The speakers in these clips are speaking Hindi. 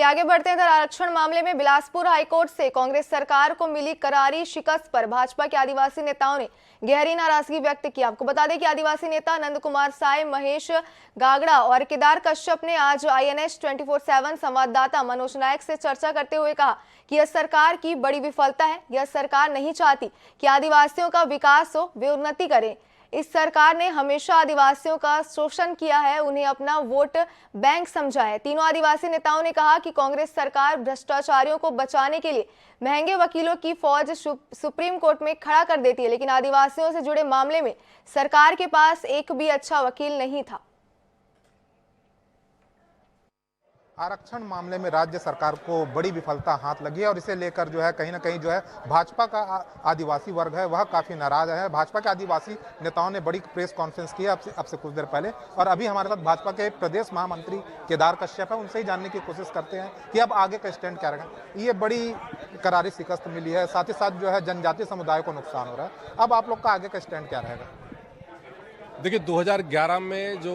चलिए आगे बढ़ते हैं। इधर आरक्षण मामले में बिलासपुर हाईकोर्ट से कांग्रेस सरकार को मिली करारी शिकस्त पर भाजपा के आदिवासी नेताओं ने गहरी नाराजगी व्यक्त की। आपको बता दें कि आदिवासी नेता नंद कुमार साय, महेश गागड़ा और केदार कश्यप ने आज INS 24/7 संवाददाता मनोज नायक से चर्चा करते हुए कहा कि यह सरकार की बड़ी विफलता है। यह सरकार नहीं चाहती कि आदिवासियों का विकास हो, वे उन्नति करें। इस सरकार ने हमेशा आदिवासियों का शोषण किया है, उन्हें अपना वोट बैंक समझा है। तीनों आदिवासी नेताओं ने कहा कि कांग्रेस सरकार भ्रष्टाचारियों को बचाने के लिए महंगे वकीलों की फौज सुप्रीम कोर्ट में खड़ा कर देती है, लेकिन आदिवासियों से जुड़े मामले में सरकार के पास एक भी अच्छा वकील नहीं था। आरक्षण मामले में राज्य सरकार को बड़ी विफलता हाथ लगी है और इसे लेकर जो है कहीं ना कहीं जो है भाजपा का आदिवासी वर्ग है वह काफी नाराज है। भाजपा के आदिवासी नेताओं ने बड़ी प्रेस कॉन्फ्रेंस की अब से कुछ देर पहले, और अभी हमारे साथ भाजपा के प्रदेश महामंत्री केदार कश्यप है। उनसे ही जानने की कोशिश करते हैं कि अब आगे का स्टैंड क्या रहेगा। ये बड़ी करारी शिकस्त मिली है, साथ ही साथ जो है जनजातीय समुदाय को नुकसान हो रहा है। अब आप लोग का आगे का स्टैंड क्या रहेगा? देखिए, 2011 में जो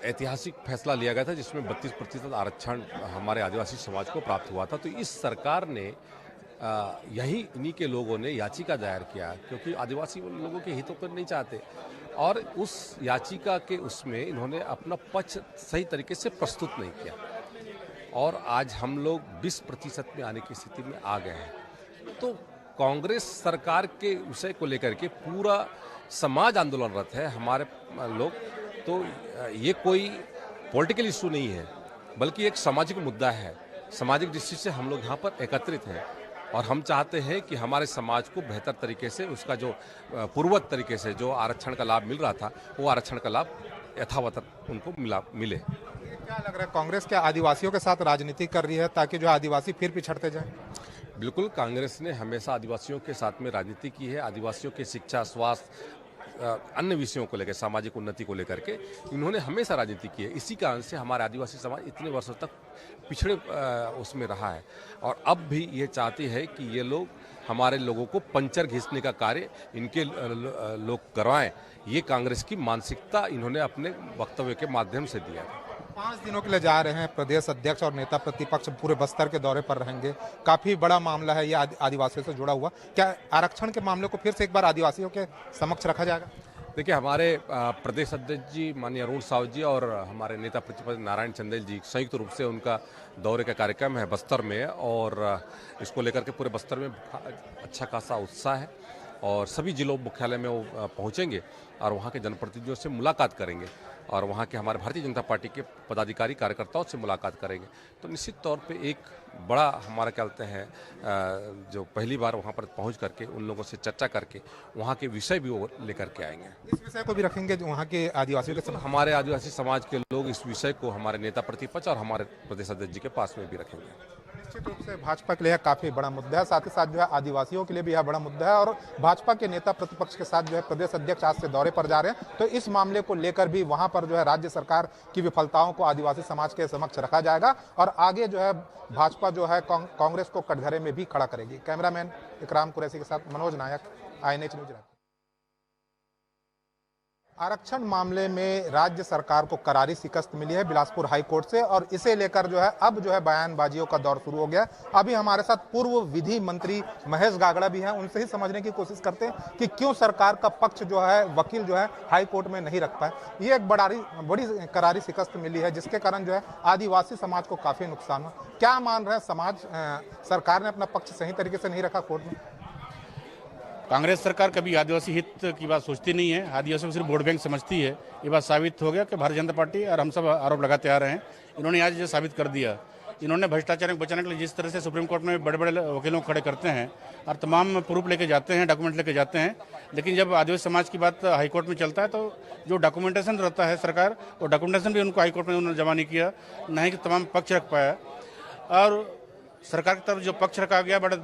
ऐतिहासिक फैसला लिया गया था जिसमें 32% आरक्षण हमारे आदिवासी समाज को प्राप्त हुआ था, तो इस सरकार ने इन्हीं के लोगों ने याचिका दायर किया क्योंकि आदिवासी लोगों के हितों को नहीं चाहते, और उस याचिका के उसमें इन्होंने अपना पक्ष सही तरीके से प्रस्तुत नहीं किया और आज हम लोग 20% में आने की स्थिति में आ गए हैं। तो कांग्रेस सरकार के विषय को लेकर के पूरा समाज आंदोलनरत है। हमारे लोग तो ये कोई पॉलिटिकल इशू नहीं है बल्कि एक सामाजिक मुद्दा है। सामाजिक दृष्टि से हम लोग यहाँ पर एकत्रित हैं और हम चाहते हैं कि हमारे समाज को बेहतर तरीके से उसका जो पूर्ववत तरीके से जो आरक्षण का लाभ मिल रहा था वो आरक्षण का लाभ यथावत उनको मिले। क्या लग रहा है, कांग्रेस क्या आदिवासियों के साथ राजनीति कर रही है ताकि जो आदिवासी फिर पिछड़ते जाए? बिल्कुल, कांग्रेस ने हमेशा आदिवासियों के साथ में राजनीति की है। आदिवासियों की शिक्षा, स्वास्थ्य, अन्य विषयों को लेकर, सामाजिक उन्नति को लेकर के इन्होंने हमेशा राजनीति की है। इसी कारण से हमारे आदिवासी समाज इतने वर्षों तक पिछड़े उसमें रहा है और अब भी ये चाहती है कि ये लोग हमारे लोगों को पंचर घिसने का कार्य इनके लोग करवाएं। ये कांग्रेस की मानसिकता इन्होंने अपने वक्तव्य के माध्यम से दिया है। 5 दिनों के लिए जा रहे हैं प्रदेश अध्यक्ष और नेता प्रतिपक्ष पूरे बस्तर के दौरे पर रहेंगे। काफी बड़ा मामला है ये आदिवासियों से जुड़ा हुआ। क्या आरक्षण के मामले को फिर से एक बार आदिवासियों के समक्ष रखा जाएगा? देखिए, हमारे प्रदेश अध्यक्ष जी माननीय अरुण साव जी और हमारे नेता प्रतिपक्ष नारायण चंदेल जी संयुक्त रूप से उनका दौरे का कार्यक्रम है बस्तर में, और इसको लेकर के पूरे बस्तर में अच्छा खासा उत्साह है और सभी जिलों मुख्यालय में वो पहुँचेंगे और वहाँ के जनप्रतिनिधियों से मुलाकात करेंगे और वहाँ के हमारे भारतीय जनता पार्टी के पदाधिकारी कार्यकर्ताओं से मुलाकात करेंगे। तो निश्चित तौर पे एक बड़ा हमारा क्या कहते हैं जो पहली बार वहाँ पर पहुँच करके उन लोगों से चर्चा करके वहाँ के विषय भी वो लेकर के आएंगे। इस विषय को भी रखेंगे जो वहाँ के आदिवासियों के हमारे आदिवासी समाज के लोग इस विषय को हमारे नेता प्रतिपक्ष और हमारे प्रदेश अध्यक्ष जी के पास में भी रखेंगे। निश्चित रूप से भाजपा के लिए काफी बड़ा मुद्दा है, साथ ही साथ जो है आदिवासियों के लिए भी यह बड़ा मुद्दा है और भाजपा के नेता प्रतिपक्ष के साथ जो है प्रदेश अध्यक्ष आज से दौरे पर जा रहे हैं। तो इस मामले को लेकर भी वहां पर जो है राज्य सरकार की विफलताओं को आदिवासी समाज के समक्ष रखा जाएगा और आगे जो है भाजपा जो है कांग्रेस को कटघरे में भी खड़ा करेगी। कैमरामैन इकराम कुरैशी के साथ मनोज नायक, INH न्यूज। आरक्षण मामले में राज्य सरकार को करारी शिकस्त मिली है बिलासपुर हाई कोर्ट से और इसे लेकर जो है अब जो है बयानबाजियों का दौर शुरू हो गया। अभी हमारे साथ पूर्व विधि मंत्री महेश गागड़ा भी हैं, उनसे ही समझने की कोशिश करते हैं कि क्यों सरकार का पक्ष जो है वकील जो है हाई कोर्ट में नहीं रख पाए। ये एक बड़ी करारी शिकस्त मिली है जिसके कारण जो है आदिवासी समाज को काफी नुकसान हुआ। क्या मान रहे हैं समाज, सरकार ने अपना पक्ष सही तरीके से नहीं रखा कोर्ट में? कांग्रेस सरकार कभी आदिवासी हित की बात सोचती नहीं है, आदिवासियों को सिर्फ वोट बैंक समझती है। ये बात साबित हो गया कि भारतीय जनता पार्टी और हम सब आरोप लगाते आ रहे हैं, इन्होंने आज ये साबित कर दिया। इन्होंने भ्रष्टाचार को बचाने के लिए जिस तरह से सुप्रीम कोर्ट में बड़े बड़े वकीलों को खड़े करते हैं और तमाम प्रूफ लेके जाते हैं, डॉक्यूमेंट लेके जाते हैं, लेकिन जब आदिवासी समाज की बात हाईकोर्ट में चलता है तो जो डॉक्यूमेंटेशन रहता है सरकार, वो डॉक्यूमेंटेशन भी उनको हाईकोर्ट में उन्होंने जमा नहीं किया, न ही कि तमाम पक्ष रख पाया। और सरकार की तरफ जो पक्ष रखा गया, बड़ा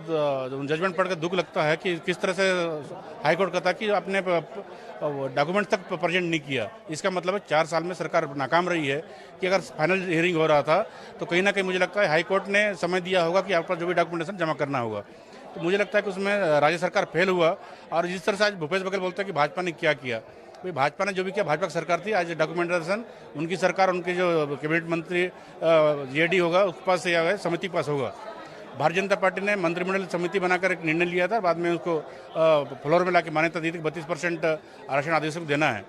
जजमेंट पढ़कर दुख लगता है कि किस तरह से हाईकोर्ट कहता कि अपने डॉक्यूमेंट तक प्रेजेंट नहीं किया। इसका मतलब है 4 साल में सरकार नाकाम रही है कि अगर फाइनल हियरिंग हो रहा था तो कहीं ना कहीं मुझे लगता है हाईकोर्ट ने समय दिया होगा कि आपका जो भी डॉक्यूमेंटेशन जमा करना होगा। तो मुझे लगता है कि उसमें राज्य सरकार फेल हुआ। और जिस तरह से आज भूपेश बघेल बोलते हैं कि भाजपा ने क्या किया, भाई भाजपा ने जो भी किया, भाजपा की सरकार थी, आज डॉक्यूमेंटेशन उनकी सरकार, उनके जो कैबिनेट मंत्री जेडी होगा उसके पास या है, समिति के पास होगा। भारतीय जनता पार्टी ने मंत्रिमंडल समिति बनाकर एक निर्णय लिया था, बाद में उसको फ्लोर में लाके मान्यता दी थी कि 32% आरक्षण आदेशों को देना है।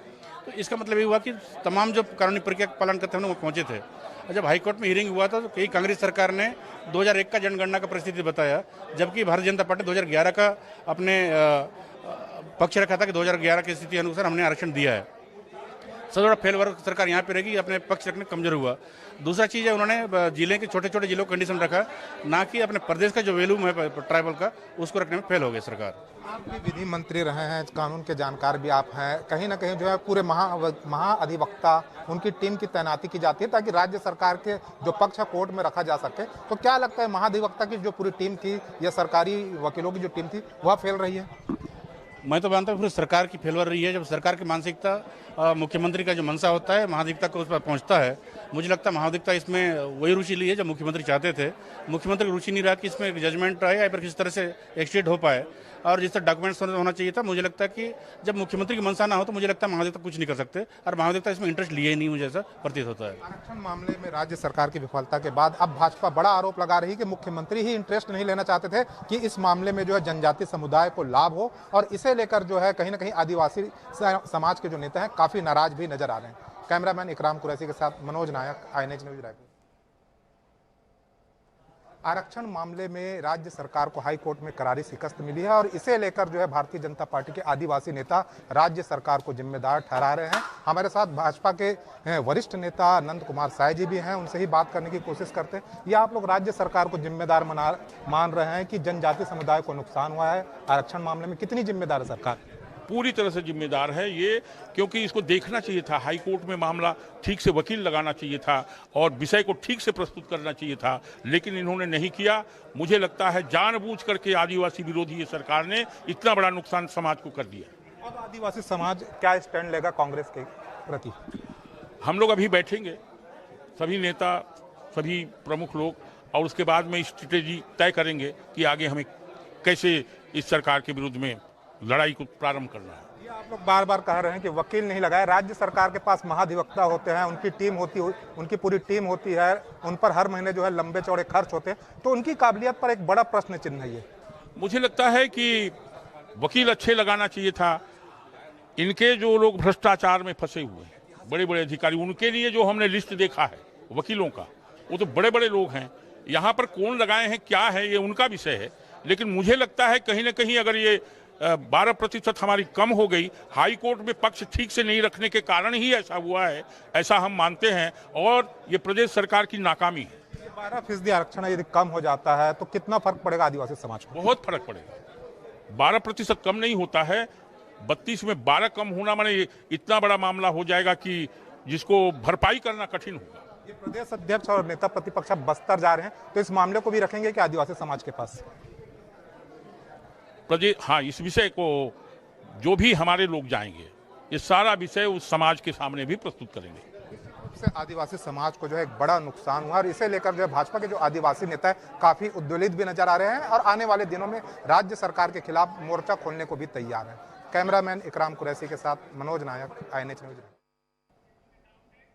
तो इसका मतलब ये हुआ कि तमाम जो कानूनी प्रक्रिया का पालन करते हैं वो पहुंचे थे। और जब हाईकोर्ट में हियरिंग हुआ था तो कई कांग्रेस सरकार ने 2001 का जनगणना का परिस्थिति बताया, जबकि भारतीय जनता पार्टी 2011 का अपने पक्ष रखा था कि 2011 की स्थिति अनुसार हमने आरक्षण दिया है। सबसे बड़ा फेल वर्ग सरकार यहाँ पे रहेगी, अपने पक्ष रखने कमजोर हुआ। दूसरा चीज़ है, उन्होंने जिले के छोटे छोटे जिलों को कंडीशन रखा, ना कि अपने प्रदेश का जो वैल्यूम है ट्राइबल का, उसको रखने में फेल हो गई सरकार। आप भी विधि मंत्री रहे हैं, कानून के जानकार भी आप हैं, कहीं ना कहीं जो है पूरे महाअधिवक्ता उनकी टीम की तैनाती की जाती है ताकि राज्य सरकार के जो पक्ष है कोर्ट में रखा जा सके। तो क्या लगता है महाधिवक्ता की जो पूरी टीम थी या सरकारी वकीलों की जो टीम थी वह फेल रही है? मैं तो मानता हूँ पूरी सरकार की फेलवर रही है। जब सरकार की मानसिकता मुख्यमंत्री का जो मंशा होता है महाधिवक्ता को उस पर पहुँचता है, मुझे लगता है महाधिवक्ता इसमें वही रुचि ली है जो मुख्यमंत्री चाहते थे। मुख्यमंत्री की रुचि नहीं रहा कि इसमें एक जजमेंट आए या फिर किसी तरह से एक्सटेड हो पाए, और जिस तरह डॉक्यूमेंट्स होना चाहिए था। मुझे लगता है कि जब मुख्यमंत्री की मंशा ना हो तो मुझे लगता है महाधिवक्ता कुछ नहीं कर सकते, और महाधिवक्ता इसमें इंटरेस्ट लिए ही नहीं, मुझे ऐसा प्रतीत होता है। आरक्षण मामले में राज्य सरकार की विफलता के बाद अब भाजपा बड़ा आरोप लगा रही है कि मुख्यमंत्री ही इंटरेस्ट नहीं लेना चाहते थे कि इस मामले में जो है जनजातीय समुदाय को लाभ हो, और इसे लेकर जो है कहीं ना कहीं आदिवासी समाज के जो नेता हैं काफी नाराज भी नजर आ रहे हैं। कैमरामैन इकराम कुरैशी के साथ मनोज नायक, INH न्यूज रायपुर। आरक्षण मामले में राज्य सरकार को हाई कोर्ट में करारी शिकस्त मिली है, और इसे लेकर जो है भारतीय जनता पार्टी के आदिवासी नेता राज्य सरकार को जिम्मेदार ठहरा रहे हैं। हमारे साथ भाजपा के वरिष्ठ नेता नंद कुमार साय जी भी हैं, उनसे ही बात करने की कोशिश करते हैं। या आप लोग राज्य सरकार को जिम्मेदार मान रहे हैं कि जनजातीय समुदाय को नुकसान हुआ है आरक्षण मामले में, कितनी जिम्मेदार है सरकार? पूरी तरह से जिम्मेदार है ये, क्योंकि इसको देखना चाहिए था, हाई कोर्ट में मामला ठीक से वकील लगाना चाहिए था और विषय को ठीक से प्रस्तुत करना चाहिए था, लेकिन इन्होंने नहीं किया। मुझे लगता है जानबूझ करके आदिवासी विरोधी ये सरकार ने इतना बड़ा नुकसान समाज को कर दिया। अब आदिवासी समाज क्या स्टैंड लेगा कांग्रेस के प्रति? हम लोग अभी बैठेंगे, सभी नेता, सभी प्रमुख लोग, और उसके बाद में स्ट्रेटेजी तय करेंगे कि आगे हमें कैसे इस सरकार के विरुद्ध में लड़ाई को प्रारंभ करना है। ये आप लोग बार बार कह रहे हैं कि वकील नहीं लगाए, राज्य सरकार के पास महाधिवक्ता होते हैं, उनकी टीम होती है, उनकी पूरी टीम होती है, उन पर हर महीने जो है लंबे चौड़े खर्च होते हैं, तो उनकी काबिलियत पर एक बड़ा प्रश्न चिन्ह है। ये मुझे लगता है कि वकील अच्छे लगाना चाहिए था। इनके जो लोग भ्रष्टाचार में फंसे हुए हैं, बड़े बड़े अधिकारी, उनके लिए जो हमने लिस्ट देखा है वकीलों का, वो तो बड़े बड़े लोग हैं। यहाँ पर कौन लगाए हैं क्या है ये उनका विषय है, लेकिन मुझे लगता है कहीं ना कहीं अगर ये 12% हमारी कम हो गई, हाई कोर्ट में पक्ष ठीक से नहीं रखने के कारण ही ऐसा हुआ है, ऐसा हम मानते हैं, और ये प्रदेश सरकार की नाकामी है। 12% आरक्षण यदि कम हो जाता है तो कितना फर्क पड़ेगा आदिवासी समाज को? बहुत फर्क पड़ेगा। 12% कम नहीं होता है, 32 में 12 कम होना माने इतना बड़ा मामला हो जाएगा कि जिसको भरपाई करना कठिन होगा। ये प्रदेश अध्यक्ष और नेता प्रतिपक्ष बस्तर जा रहे हैं, तो इस मामले को भी रखेंगे कि आदिवासी समाज के पास? हाँ, इस विषय को जो भी हमारे लोग जाएंगे, ये सारा विषय उस समाज के सामने भी प्रस्तुत करेंगे। से आदिवासी समाज को जो है एक बड़ा नुकसान हुआ, और इसे लेकर जो है भाजपा के जो आदिवासी नेता है काफी उद्वेलित भी नजर आ रहे हैं, और आने वाले दिनों में राज्य सरकार के खिलाफ मोर्चा खोलने को भी तैयार है। कैमरामैन इकराम कुरैशी के साथ मनोज नायक, INH न्यूज।